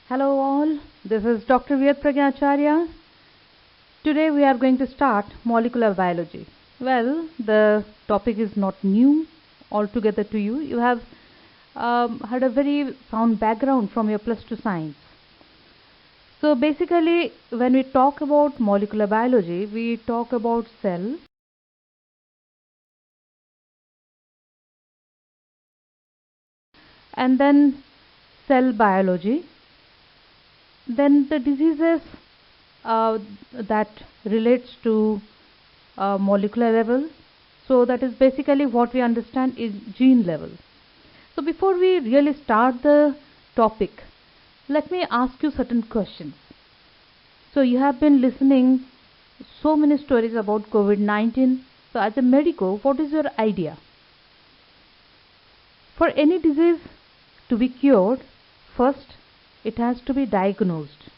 Hello all, this is Dr. Vyat Pragyacharya. Today we are going to start molecular biology. Well, the topic is not new altogether to you. You have had a very sound background from your plus 2 science. So basically when we talk about molecular biology, we talk about cell, and then cell biology, then the diseases that relates to molecular level. So that is basically what we understand is gene level. So before we really start the topic, let me ask you certain questions. So you have been listening so many stories about COVID-19. So as a medico, what is your idea? For any disease to be cured, first it has to be diagnosed.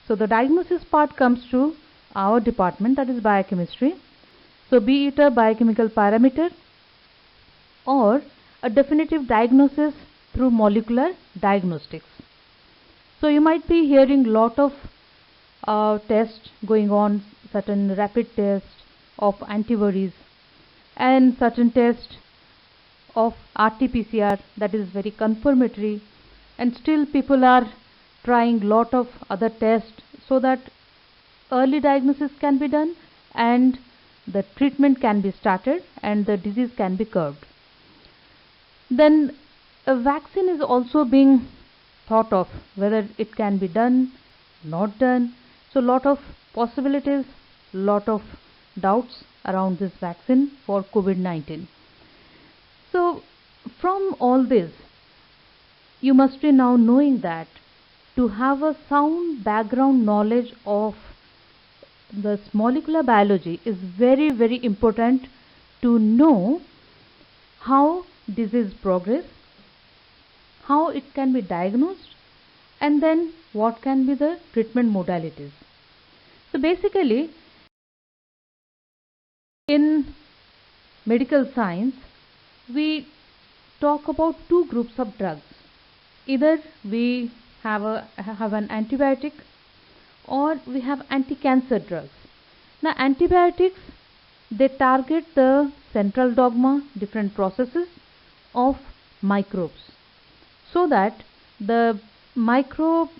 So the diagnosis part comes to our department, that is biochemistry. So be it a biochemical parameter or a definitive diagnosis through molecular diagnostics. So you might be hearing lot of tests going on, certain rapid tests of antibodies and certain tests of RT-PCR, that is very confirmatory, and still people are trying lot of other tests so that early diagnosis can be done and the treatment can be started and the disease can be curbed. Then a vaccine is also being thought of, whether it can be done, not done. So lot of possibilities, lot of doubts around this vaccine for COVID-19. So from all this, you must be now knowing that to have a sound background knowledge of this molecular biology is very, very important to know how disease progress, how it can be diagnosed, and then what can be the treatment modalities. So basically, in medical science, we talk about two groups of drugs. Either we have an antibiotic or we have anti-cancer drugs. Now antibiotics, they target the central dogma, different processes of microbes, so that the microbe,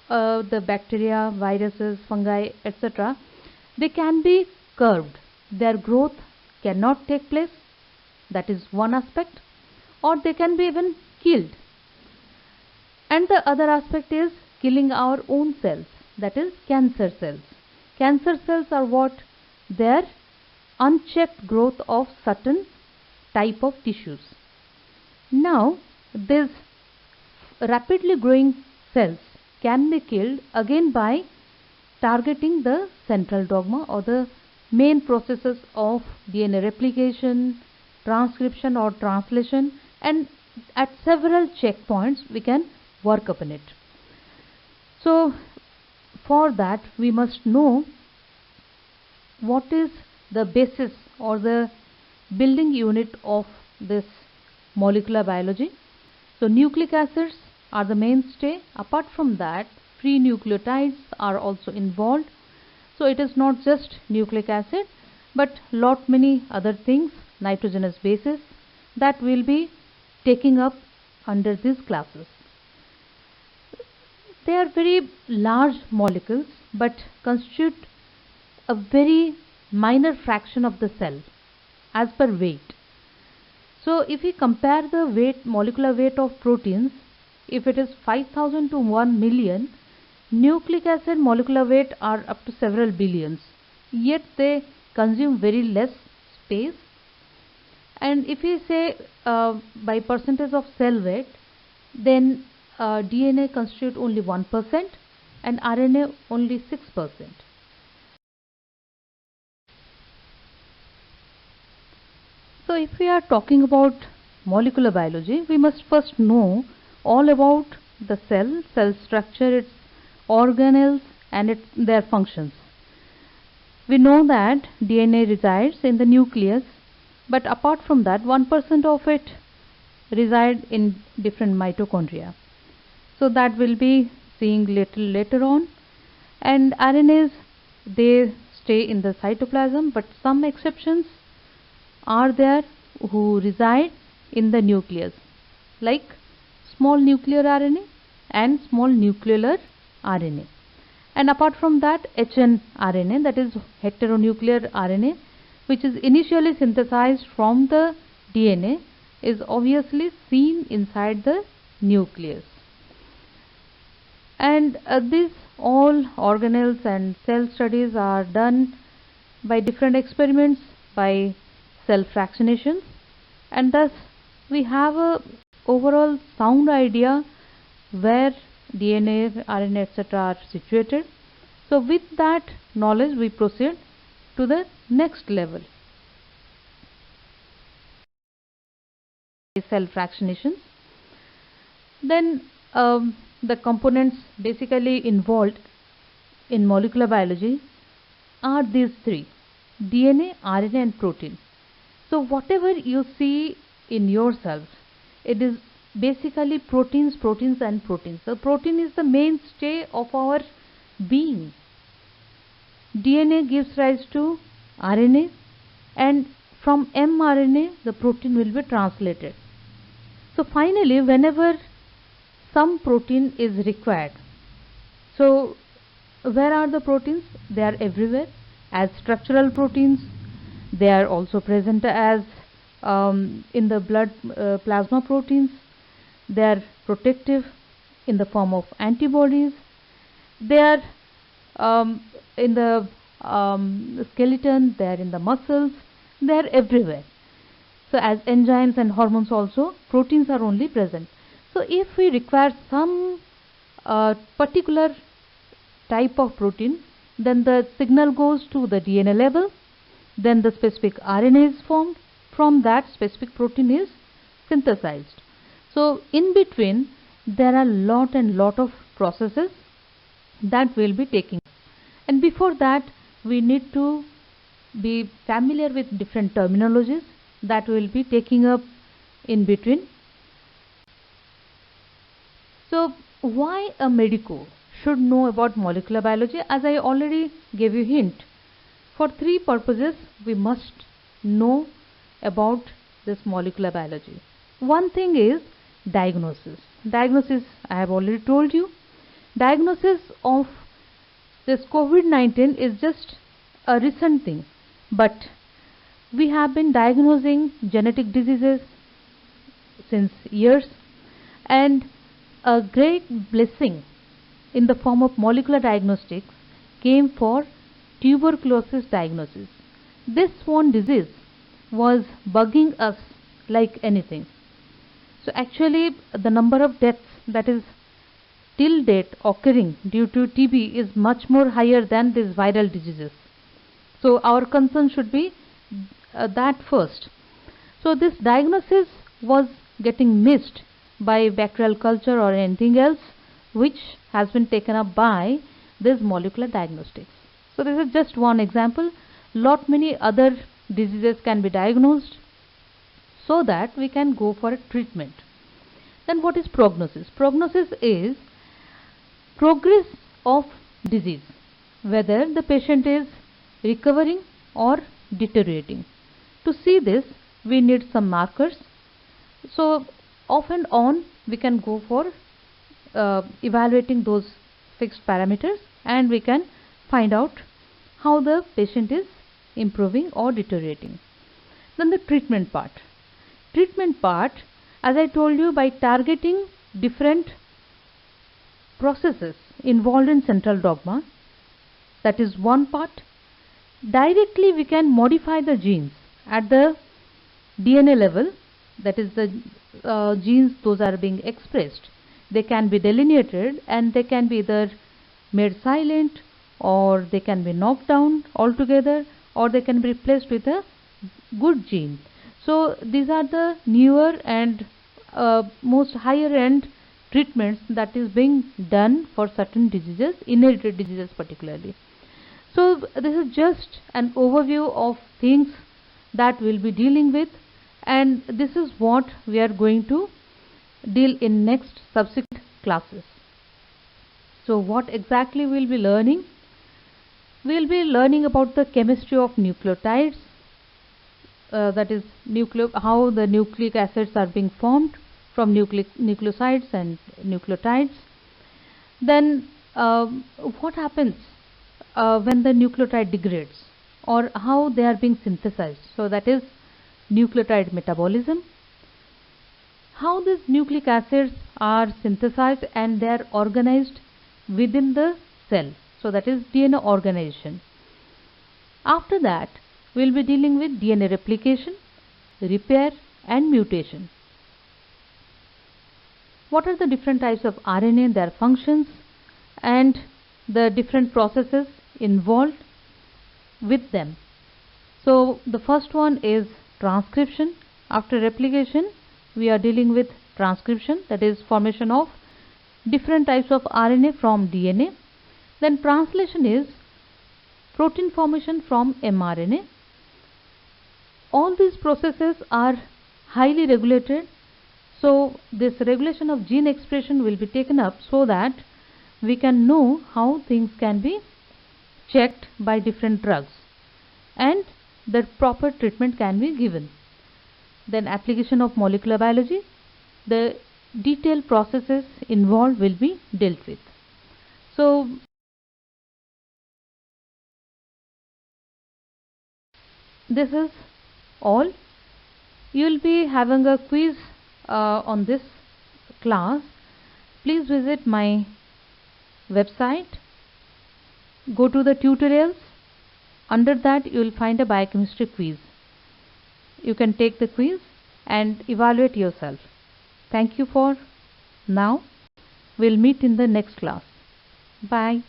the bacteria, viruses, fungi, etc., they can be curbed. Their growth cannot take place. That is one aspect. Or they can be even killed. And the other aspect is killing our own cells, that is cancer cells. Cancer cells are what? Their unchecked growth of certain type of tissues. Now these rapidly growing cells can be killed again by targeting the central dogma or the main processes of DNA replication, transcription or translation, and at several checkpoints we can work upon it. So for that we must know what is the basis or the building unit of this molecular biology. So nucleic acids are the mainstay. Apart from that, free nucleotides are also involved. So it is not just nucleic acid but lot many other things, nitrogenous bases, that will be taking up under these classes. They are very large molecules but constitute a very minor fraction of the cell as per weight. So if we compare the weight, molecular weight of proteins, if it is 5000 to 1 million, nucleic acid molecular weight are up to several billions, yet they consume very less space. And if we say by percentage of cell weight, then DNA constitute only 1% and RNA only 6%. So if we are talking about molecular biology, we must first know all about the cell structure, its organelles and their functions. We know that DNA resides in the nucleus, but apart from that 1% of it reside in different mitochondria. So that will be seeing little later on. And RNAs, they stay in the cytoplasm, but some exceptions are there who reside in the nucleus, like small nuclear RNA and small nucleolar RNA. And apart from that, hnRNA, that is heteronuclear RNA, which is initially synthesized from the DNA, is obviously seen inside the nucleus. And these all organelles and cell studies are done by different experiments, by cell fractionations, and thus we have a overall sound idea where DNA, RNA, etc. are situated. So with that knowledge we proceed to the next level, cell fractionations. Then the components basically involved in molecular biology are these three: DNA, RNA and protein. So whatever you see in yourself, it is basically proteins, proteins and proteins. So protein is the mainstay of our being. DNA gives rise to RNA, and from mRNA the protein will be translated. So finally, whenever some protein is required, so where are the proteins? They are everywhere as structural proteins. They are also present as in the blood plasma proteins. They are protective in the form of antibodies. They are in the skeleton. They are in the muscles. They are everywhere. So as enzymes and hormones also, proteins are only present. So if we require some particular type of protein, then the signal goes to the DNA level, then the specific RNA is formed, from that specific protein is synthesized. So in between there are lot of processes that will be taking, and before that we need to be familiar with different terminologies that will be taking up in between. So why a medico should know about molecular biology? As I already gave you hint, for three purposes we must know about this molecular biology. One thing is diagnosis. Diagnosis, I have already told you. Diagnosis of this COVID-19 is just a recent thing, but we have been diagnosing genetic diseases since years, and a great blessing in the form of molecular diagnostics came for tuberculosis diagnosis. This one disease was bugging us like anything. So actually the number of deaths that is till date occurring due to TB is much more higher than these viral diseases. So our concern should be that first. So this diagnosis was getting missed by bacterial culture or anything else, which has been taken up by this molecular diagnostics. So this is just one example. Lot many other diseases can be diagnosed so that we can go for a treatment. Then what is prognosis? Prognosis is progress of disease, whether the patient is recovering or deteriorating. To see this, we need some markers. So off and on we can go for evaluating those fixed parameters, and we can find out how the patient is improving or deteriorating. Then the treatment part. Treatment part, as I told you, by targeting different processes involved in central dogma, that is one part. Directly we can modify the genes at the DNA level, that is the genes those are being expressed. They can be delineated and they can be either made silent, or they can be knocked down altogether, or they can be replaced with a good gene. So these are the newer and most higher end treatments that is being done for certain diseases, inherited diseases particularly. So this is just an overview of things that we'll be dealing with, and this is what we are going to deal in next subsequent classes. So what exactly we'll be learning? We'll be learning about the chemistry of nucleotides, that is how the nucleic acids are being formed from nucleosides and nucleotides. Then what happens when the nucleotide degrades, or how they are being synthesized. So that is nucleotide metabolism. How these nucleic acids are synthesized and they are organized within the cell. So that is DNA organization. After that, we will be dealing with DNA replication, repair and mutation. What are the different types of RNA, their functions, and the different processes involved with them. So the first one is transcription. After replication, we are dealing with transcription, that is formation of different types of RNA from DNA. Then translation is protein formation from mRNA. All these processes are highly regulated. So this regulation of gene expression will be taken up so that we can know how things can be checked by different drugs and the proper treatment can be given. Then application of molecular biology, the detailed processes involved will be dealt with. So this is all. You will be having a quiz on this class. Please visit my website, go to the tutorials. Under that you will find a biochemistry quiz. You can take the quiz and evaluate yourself. Thank you for now. We'll meet in the next class. Bye.